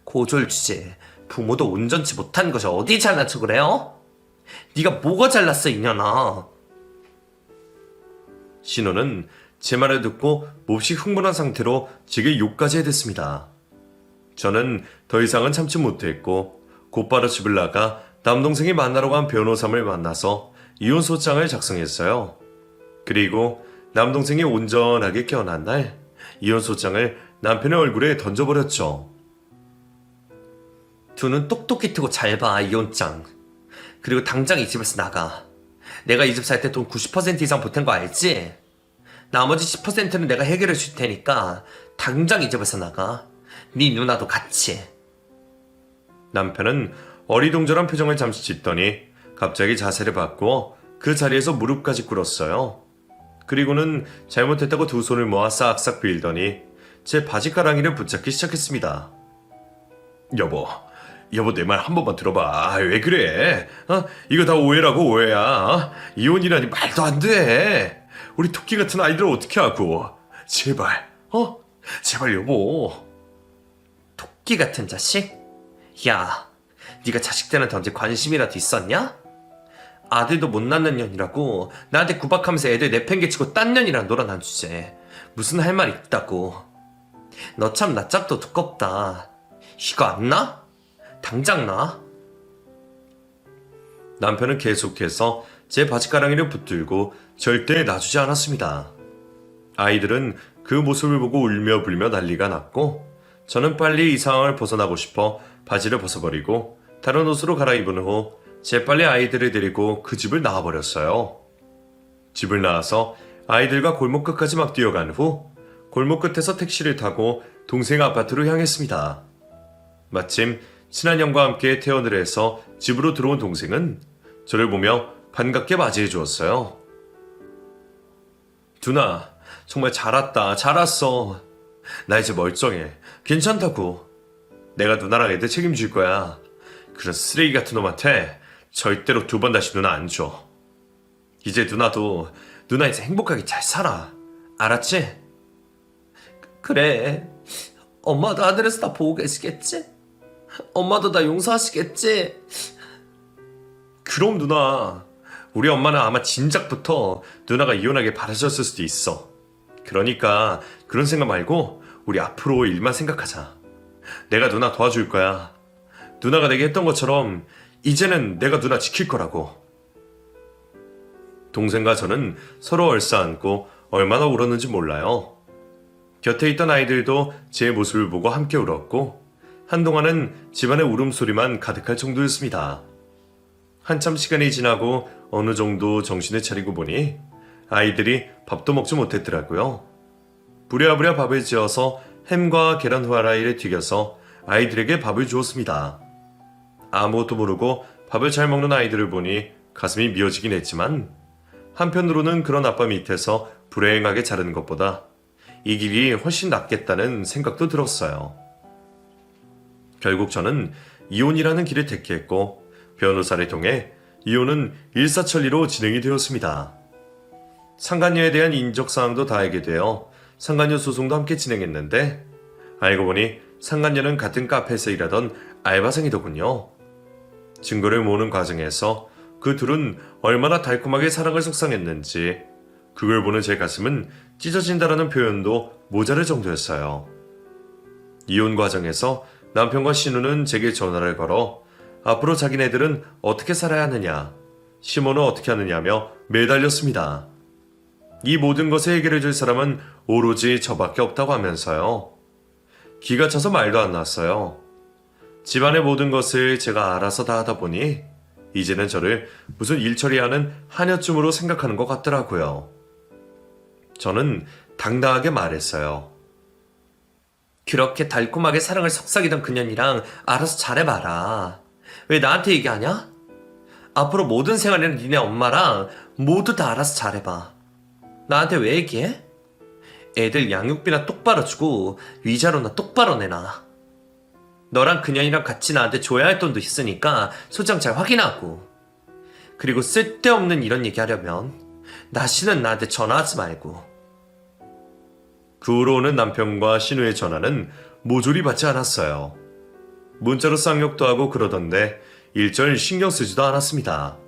고졸 주제 부모도 온전치 못한 것이 어디 잘난 척을 해요? 네가 뭐가 잘났어 이년아. 신호는 제 말을 듣고 몹시 흥분한 상태로 제게 욕까지 해댔습니다. 저는 더 이상은 참지 못했고 곧바로 집을 나가 남동생이 만나러 간 변호사를 만나서 이혼소장을 작성했어요. 그리고 남동생이 온전하게 깨어난 날 이혼소장을 남편의 얼굴에 던져버렸죠. 두 눈 똑똑히 뜨고 잘 봐, 이혼장. 그리고 당장 이 집에서 나가. 내가 이 집 살 때 돈 90% 이상 보탠 거 알지? 나머지 10%는 내가 해결해 줄 테니까 당장 이 집에서 나가. 네 누나도 같이. 남편은 어리둥절한 표정을 잠시 짓더니 갑자기 자세를 바꾸어 그 자리에서 무릎까지 꿇었어요. 그리고는 잘못했다고 두 손을 모아 싹싹 빌더니 제 바지가랑이를 붙잡기 시작했습니다. 여보 내 말 한 번만 들어봐. 왜 그래? 이거 다 오해라고 오해야. 이혼이라니 말도 안 돼. 우리 토끼 같은 아이들을 어떻게 하고. 제발 제발 여보. 토끼 같은 자식? 야, 네가 자식들한테 언제 관심이라도 있었냐? 아들도 못 낳는 년이라고 나한테 구박하면서 애들 내팽개치고 딴 년이랑 놀아난 주제 무슨 할 말 있다고. 너 참 낯짝도 두껍다. 이거 안 나? 당장 나? 남편은 계속해서 제 바지가랑이를 붙들고 절대 놔주지 않았습니다. 아이들은 그 모습을 보고 울며 불며 난리가 났고 저는 빨리 이 상황을 벗어나고 싶어 바지를 벗어버리고 다른 옷으로 갈아입은 후 재빨리 아이들을 데리고 그 집을 나와버렸어요. 집을 나와서 아이들과 골목 끝까지 막 뛰어간 후 골목 끝에서 택시를 타고 동생 아파트로 향했습니다. 마침 친한 형과 함께 퇴원을 해서 집으로 들어온 동생은 저를 보며 반갑게 맞이해 주었어요. 누나, 정말 잘 왔다. 잘 왔어. 나 이제 멀쩡해. 괜찮다고. 내가 누나랑 애들 책임질 거야. 그런 쓰레기 같은 놈한테 절대로 2번 다시 누나 안 줘. 이제 누나 이제 행복하게 잘 살아. 알았지? 그래. 엄마도 하늘에서 다 보고 계시겠지? 엄마도 나 용서하시겠지? 그럼 누나, 우리 엄마는 아마 진작부터 누나가 이혼하길 바라셨을 수도 있어. 그러니까 그런 생각 말고 우리 앞으로 일만 생각하자. 내가 누나 도와줄 거야. 누나가 내게 했던 것처럼 이제는 내가 누나 지킬 거라고. 동생과 저는 서로 얼싸안고 얼마나 울었는지 몰라요. 곁에 있던 아이들도 제 모습을 보고 함께 울었고 한동안은 집안의 울음소리만 가득할 정도였습니다. 한참 시간이 지나고 어느 정도 정신을 차리고 보니 아이들이 밥도 먹지 못했더라고요. 부랴부랴 밥을 지어서 햄과 계란 후라이를 튀겨서 아이들에게 밥을 주었습니다. 아무것도 모르고 밥을 잘 먹는 아이들을 보니 가슴이 미어지긴 했지만 한편으로는 그런 아빠 밑에서 불행하게 자르는 것보다 이 길이 훨씬 낫겠다는 생각도 들었어요. 결국 저는 이혼이라는 길을 택했고 변호사를 통해 이혼은 일사천리로 진행이 되었습니다. 상간녀에 대한 인적사항도 다 알게 되어 상간녀 소송도 함께 진행했는데 알고 보니 상간녀는 같은 카페에서 일하던 알바생이더군요. 증거를 모으는 과정에서 그 둘은 얼마나 달콤하게 사랑을 속상했는지 그걸 보는 제 가슴은 찢어진다라는 표현도 모자랄 정도였어요. 이혼 과정에서 남편과 신우는 제게 전화를 걸어 앞으로 자기네들은 어떻게 살아야 하느냐, 시모는 어떻게 하느냐며 매달렸습니다. 이 모든 것을 해결해 줄 사람은 오로지 저밖에 없다고 하면서요. 기가 차서 말도 안 났어요. 집안의 모든 것을 제가 알아서 다 하다 보니 이제는 저를 무슨 일 처리하는 하녀쯤으로 생각하는 것 같더라고요. 저는 당당하게 말했어요. 그렇게 달콤하게 사랑을 속삭이던 그년이랑 알아서 잘해봐라. 왜 나한테 얘기하냐? 앞으로 모든 생활에는 니네 엄마랑 모두 다 알아서 잘해봐. 나한테 왜 얘기해? 애들 양육비나 똑바로 주고 위자료나 똑바로 내놔. 너랑 그년이랑 같이 나한테 줘야 할 돈도 있으니까 소장 잘 확인하고. 그리고 쓸데없는 이런 얘기 하려면 다시는 나한테 전화하지 말고. 그 후로 오는 남편과 신우의 전화는 모조리 받지 않았어요. 문자로 쌍욕도 하고 그러던데 일절 신경 쓰지도 않았습니다.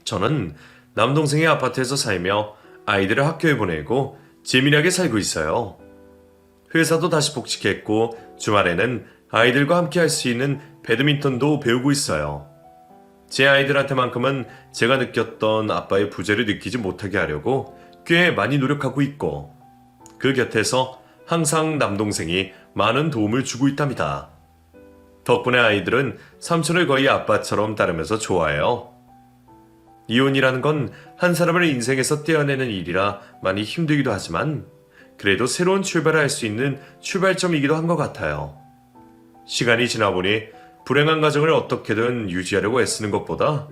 저는 남동생의 아파트에서 살며 아이들을 학교에 보내고 재미나게 살고 있어요. 회사도 다시 복직했고 주말에는 아이들과 함께 할 수 있는 배드민턴도 배우고 있어요. 제 아이들한테만큼은 제가 느꼈던 아빠의 부재를 느끼지 못하게 하려고 꽤 많이 노력하고 있고 그 곁에서 항상 남동생이 많은 도움을 주고 있답니다. 덕분에 아이들은 삼촌을 거의 아빠처럼 따르면서 좋아해요. 이혼이라는 건 한 사람을 인생에서 떼어내는 일이라 많이 힘들기도 하지만 그래도 새로운 출발을 할 수 있는 출발점이기도 한 것 같아요. 시간이 지나보니 불행한 가정을 어떻게든 유지하려고 애쓰는 것보다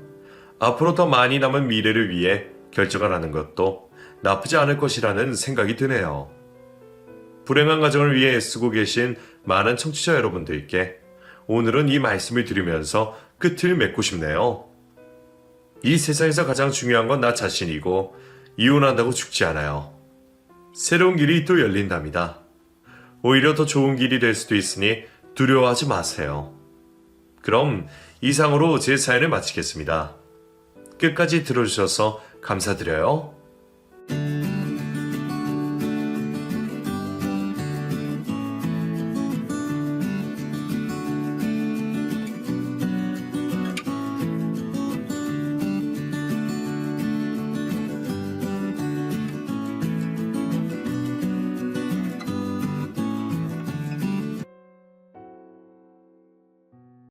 앞으로 더 많이 남은 미래를 위해 결정을 하는 것도 나쁘지 않을 것이라는 생각이 드네요. 불행한 가정을 위해 애쓰고 계신 많은 청취자 여러분들께 오늘은 이 말씀을 드리면서 끝을 맺고 싶네요. 이 세상에서 가장 중요한 건 나 자신이고 이혼한다고 죽지 않아요. 새로운 길이 또 열린답니다. 오히려 더 좋은 길이 될 수도 있으니 두려워하지 마세요. 그럼 이상으로 제 사연을 마치겠습니다. 끝까지 들어주셔서 감사드려요.